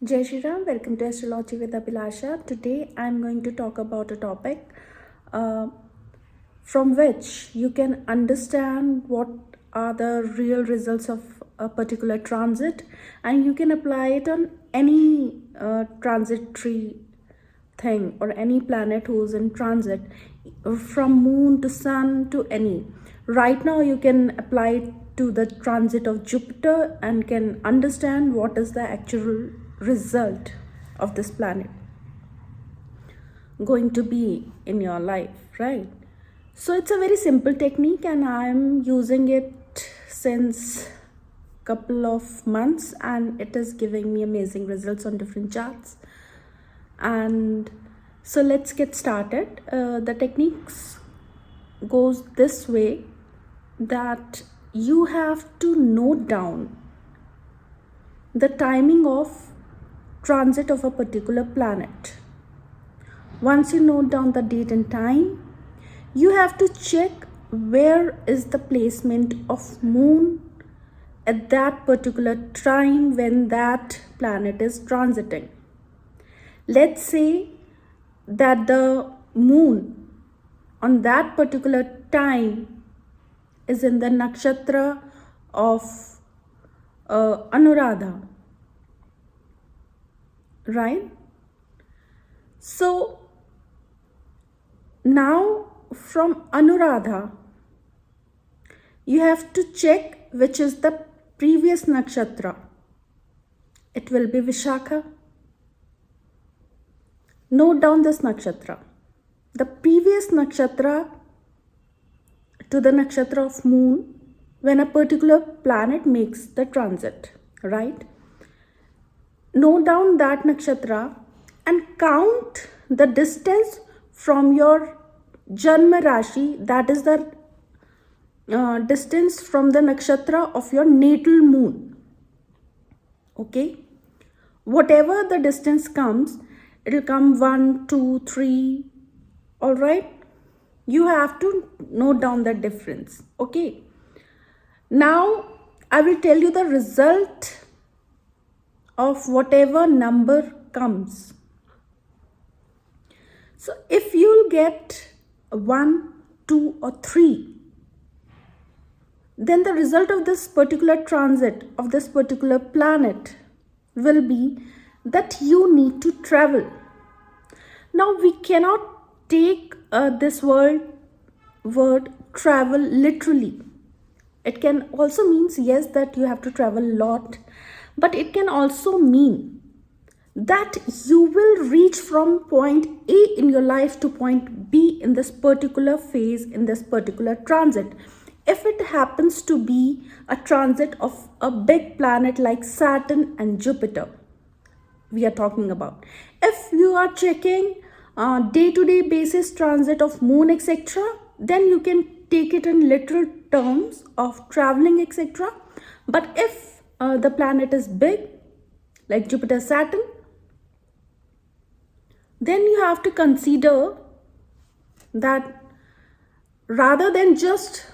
Jai Shri Ram, welcome to Astrology with Abhilasha. Today I'm going to talk about a topic uh, from which you can understand what are the real results of a particular transit, and you can apply it on any transitory thing or any planet who's in transit, from moon to sun to any. Right now you can apply it to the transit of Jupiter and can understand what is the actual result of this planet going to be in your life, right? So it's a very simple technique and I'm using it since couple of months and it is giving me amazing results on different charts. And so let's get started. The techniques goes this way, that you have to note down the timing of transit of a particular planet. Once you note down the date and time, you have to check where is the placement of moon at that particular time when that planet is transiting. Let's say that the moon on that particular time is in the nakshatra of Anuradha, right? So now from Anuradha, you have to check which is the previous nakshatra. It will be Vishakha. Note down this nakshatra. The previous nakshatra to the nakshatra of moon when a particular planet makes the transit, right? Note down that nakshatra and count the distance from your Janma Rashi, that is the distance from the nakshatra of your natal moon. Okay? Whatever the distance comes, it will come 1, 2, 3, all right? You have to note down the difference, okay? Now, I will tell you the result of whatever number comes. So, if you'll get 1, 2 or 3, then the result of this particular transit of this particular planet will be that you need to travel. Now, we cannot take this word travel literally. It can also means, yes, that you have to travel a lot, but it can also mean that you will reach from point A in your life to point B in this particular phase, in this particular transit. If it happens to be a transit of a big planet like Saturn and Jupiter, we are talking about. If you are checking day-to-day basis transit of moon, etc., then you can take it in literal terms of traveling, etc. But if the planet is big, like Jupiter, Saturn, then you have to consider that rather than just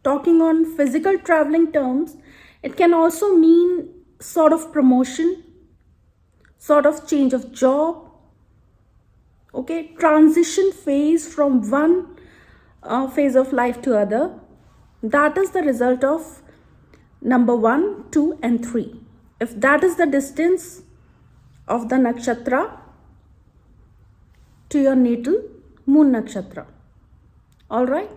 talking on physical traveling terms, it can also mean sort of promotion, sort of change of job, okay, transition phase from one phase of life to other. That is the result of number 1, 2 and 3. If that is the distance of the nakshatra to your natal moon nakshatra, all right?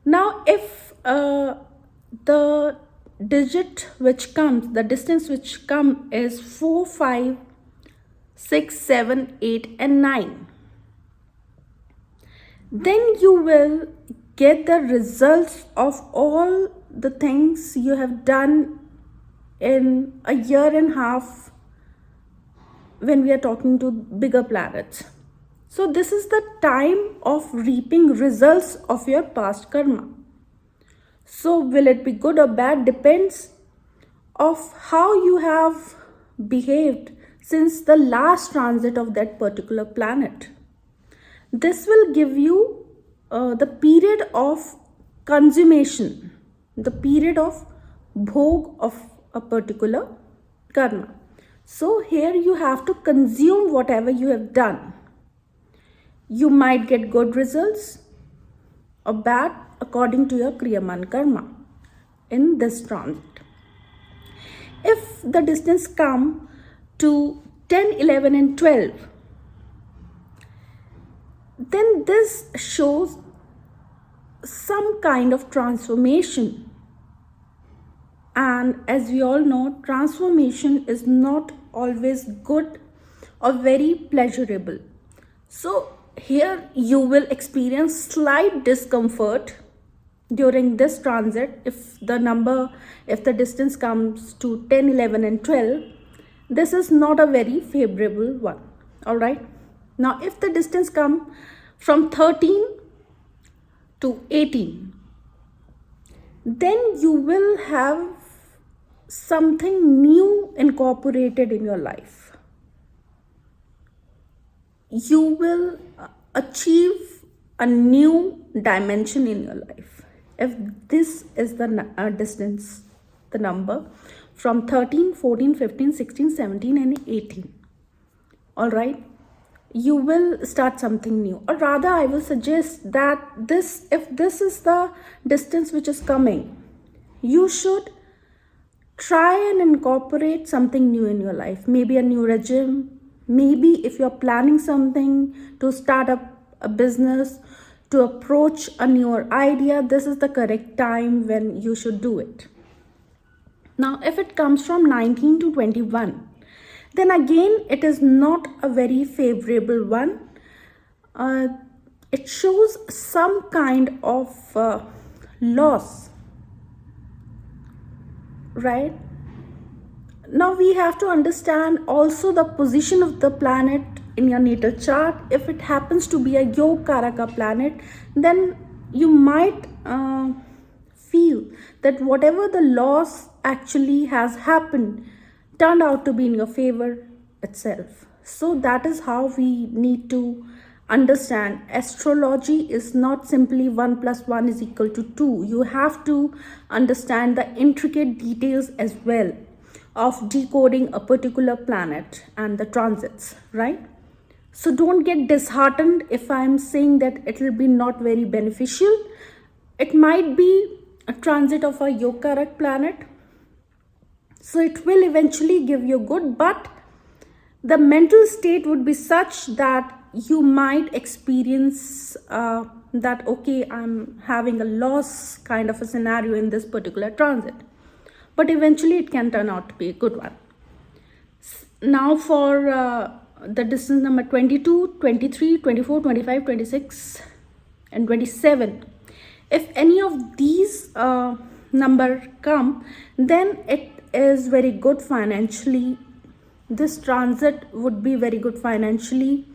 Now, if the digit which comes, the distance which comes is 4, 5, 6, 7, 8 and 9, then you will get the results of all the things you have done in a year and a half when we are talking to bigger planets. So this is the time of reaping results of your past karma. So will it be good or bad depends of how you have behaved since the last transit of that particular planet. This will give you the period of consummation, the period of bhog of a particular karma. So here you have to consume whatever you have done. You might get good results or bad according to your Kriyaman Karma in this transit. If the distance come to 10, 11 and 12, then this shows some kind of transformation. And as we all know, transformation is not always good or very pleasurable. So here you will experience slight discomfort during this transit. If the distance comes to 10, 11 and 12, this is not a very favorable one. All right. Now, if the distance come from 13 to 18, then you will have something new incorporated in your life. You will achieve a new dimension in your life. If this is the distance, the number from 13, 14, 15, 16, 17 and 18. All right. You will start something new, or rather I will suggest that if this is the distance which is coming, you should try and incorporate something new in your life. Maybe a new regime, maybe if you're planning something to start up a business, to approach a newer idea, this is the correct time when you should do it. Now if it comes from 19 to 21, then again it is not a very favorable one. It shows some kind of loss, right? Now we have to understand also the position of the planet in your natal chart. If it happens to be a Yoga Karaka planet, then you might feel that whatever the loss actually has happened turned out to be in your favor itself. So that is how we need to understand. Astrology is not simply 1 plus 1 is equal to 2. You have to understand the intricate details as well of decoding a particular planet and the transits, right? So don't get disheartened if I'm saying that it will be not very beneficial. It might be a transit of a Yokarak planet, so it will eventually give you good, but the mental state would be such that you might experience that, okay, I'm having a loss kind of a scenario in this particular transit. But eventually it can turn out to be a good one. Now for the distance number 22, 23, 24, 25, 26 and 27. If any of these number come, then it is very good financially. This transit would be very good financially.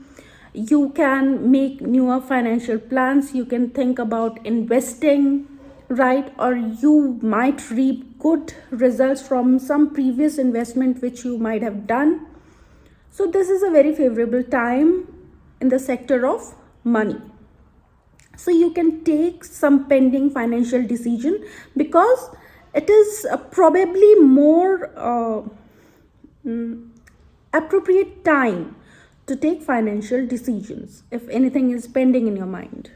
You can make newer financial plans. You can think about investing, right? Or you might reap good results from some previous investment which you might have done. So this is a very favorable time in the sector of money. So you can take some pending financial decision, because it is probably more appropriate time to take financial decisions if anything is pending in your mind,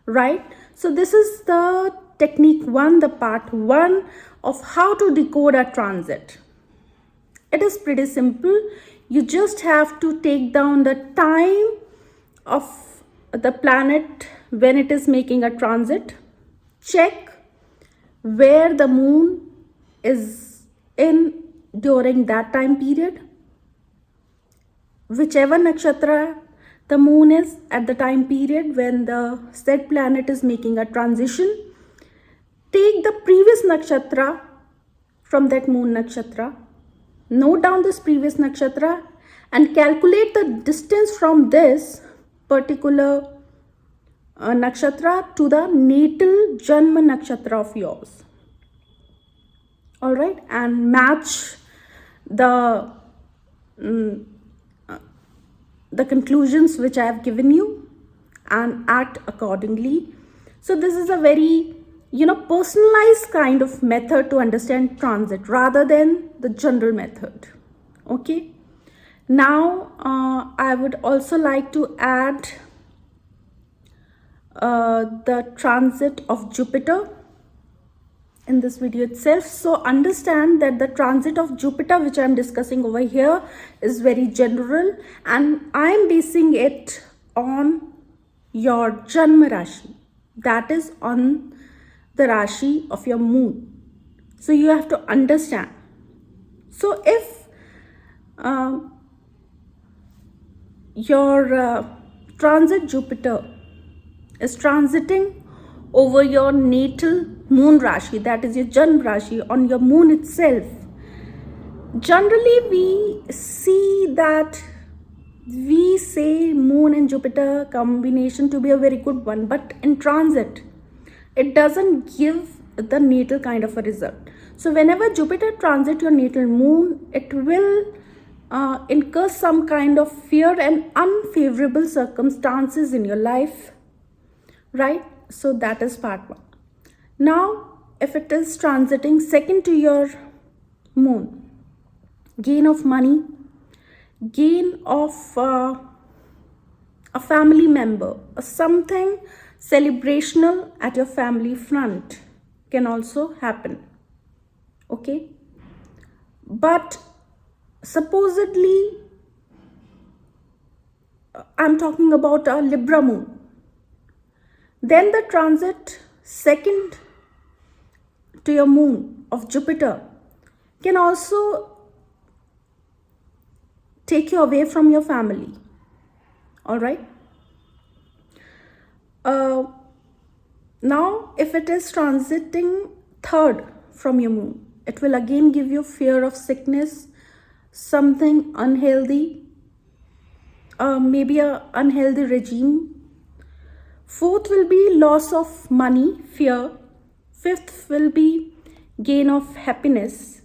right? So this is the technique 1, the part 1 of how to decode a transit. It is pretty simple. You just have to take down the time of the planet when it is making a transit, check where the moon is in during that time period, whichever nakshatra the moon is at the time period when the said planet is making a transition. Take the previous nakshatra from that moon nakshatra, note down this previous nakshatra and calculate the distance from this particular nakshatra to the natal Janma nakshatra of yours. All right, and match the conclusions which I have given you and act accordingly. So this is a very personalized kind of method to understand transit rather than the general method. Okay. Now, I would also like to add the transit of Jupiter in this video itself. So understand that the transit of Jupiter, which I'm discussing over here, is very general, and I'm basing it on your Janma Rashi, that is on the Rashi of your moon. So you have to understand. So if your transit Jupiter is transiting over your natal moon Rashi, that is your Janma Rashi, on your moon itself, generally we see that we say moon and Jupiter combination to be a very good one, but in transit it doesn't give the natal kind of a result. So whenever Jupiter transit your natal moon, it will incur some kind of fear and unfavorable circumstances in your life, right? So that is part one. Now, if it is transiting second to your moon, gain of money, gain of a family member, or something celebrational at your family front can also happen. Okay, but supposedly I'm talking about a Libra moon, then the transit second to your moon of Jupiter can also take you away from your family. All right. Now, if it is transiting third from your moon, it will again give you fear of sickness, something unhealthy, maybe a unhealthy regime. Fourth will be loss of money, fear. Fifth will be gain of happiness.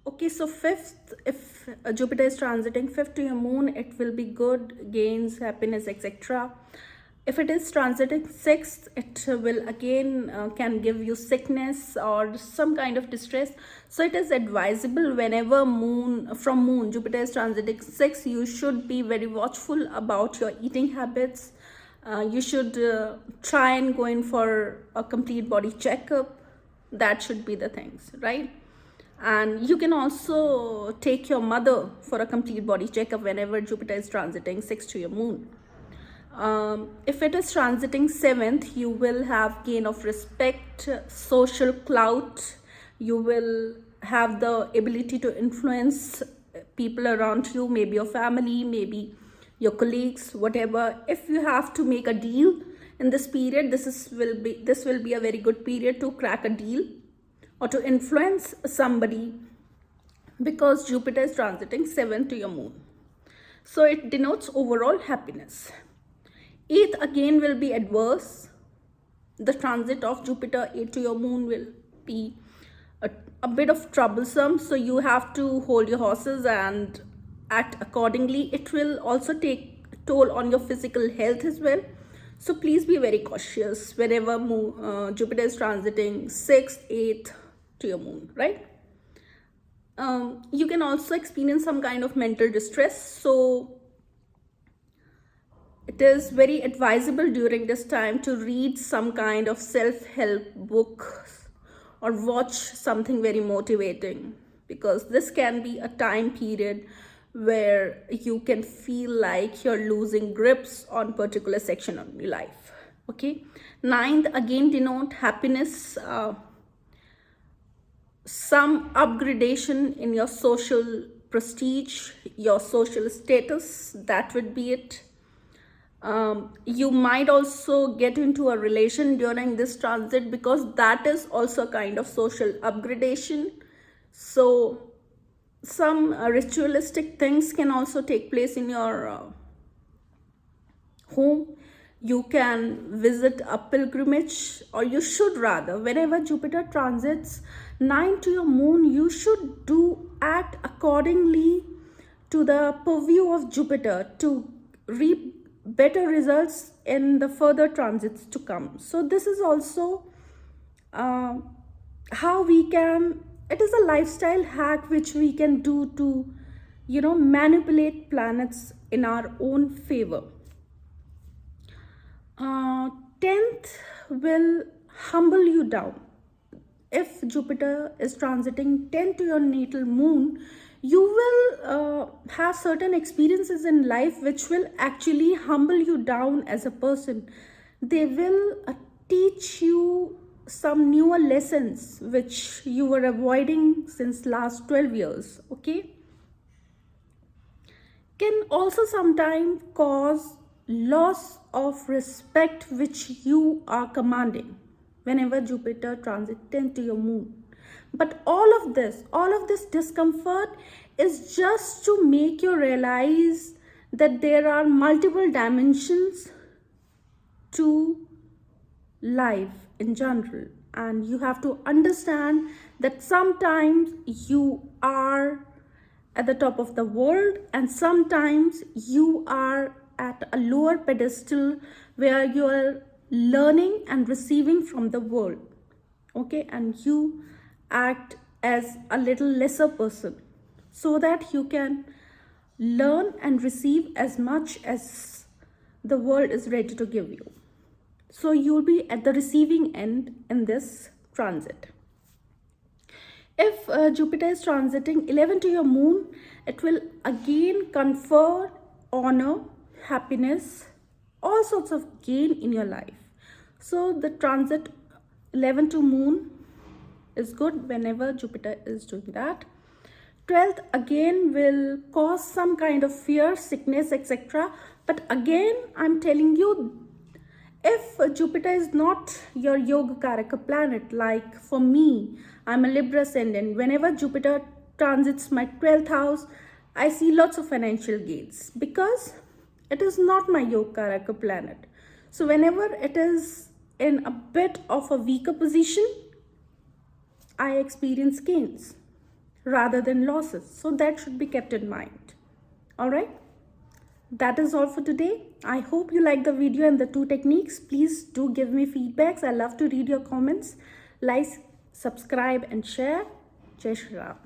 Okay, so fifth, if Jupiter is transiting fifth to your moon, it will be good, gains, happiness, etc. If it is transiting sixth, it will again can give you sickness or some kind of distress. So it is advisable whenever moon Jupiter is transiting sixth, you should be very watchful about your eating habits. You should try and go in for a complete body checkup. That should be the things, right? And you can also take your mother for a complete body checkup whenever Jupiter is transiting sixth to your moon. If it is transiting seventh, you will have gain of respect, social clout. You will have the ability to influence people around you, maybe your family, maybe your colleagues, whatever. If you have to make a deal in this period, this will be a very good period to crack a deal or to influence somebody, because Jupiter is transiting seventh to your moon. So it denotes overall happiness. Eighth again will be adverse. The transit of Jupiter 8 to your moon will be a bit of troublesome. So you have to hold your horses and act accordingly. It will also take a toll on your physical health as well. So please be very cautious whenever Jupiter is transiting 6th, 8th to your moon, right? You can also experience some kind of mental distress. So it is very advisable during this time to read some kind of self-help book or watch something very motivating, because this can be a time period where you can feel like you're losing grips on particular section of your life. Okay, ninth again denote happiness, some upgradation in your social prestige, your social status, that would be it. You might also get into a relation during this transit, because that is also a kind of social upgradation. So some ritualistic things can also take place in your home. You can visit a pilgrimage, or you should rather, whenever Jupiter transits 9 to your moon, you should act accordingly to the purview of Jupiter to reap better results in the further transits to come. So this is also how we can it is a lifestyle hack which we can do to, manipulate planets in our own favor. 10th will humble you down. If Jupiter is transiting 10 to your natal moon, you will have certain experiences in life which will actually humble you down as a person. They will teach you some newer lessons which you were avoiding since last 12 years, okay? Can also sometimes cause loss of respect which you are commanding whenever Jupiter transits into your moon. But all of this discomfort is just to make you realize that there are multiple dimensions to life in general, and you have to understand that sometimes you are at the top of the world and sometimes you are at a lower pedestal where you are learning and receiving from the world, okay, and you act as a little lesser person so that you can learn and receive as much as the world is ready to give you. So you'll be at the receiving end in this transit. If Jupiter is transiting 11 to your moon, it will again confer honor, happiness, all sorts of gain in your life. So the transit 11 to moon is good whenever Jupiter is doing that. 12th again will cause some kind of fear, sickness, etc. But again, I'm telling you, if Jupiter is not your Yoga Karaka planet, like for me, I'm a Libra ascendant. Whenever Jupiter transits my 12th house, I see lots of financial gains because it is not my Yoga Karaka planet. So whenever it is in a bit of a weaker position, I experience gains rather than losses. So that should be kept in mind. All right. That is all for today. I hope you like the video and the two techniques. Please do give me feedbacks. I love to read your comments. Like, subscribe and share. Jai Shri Ram.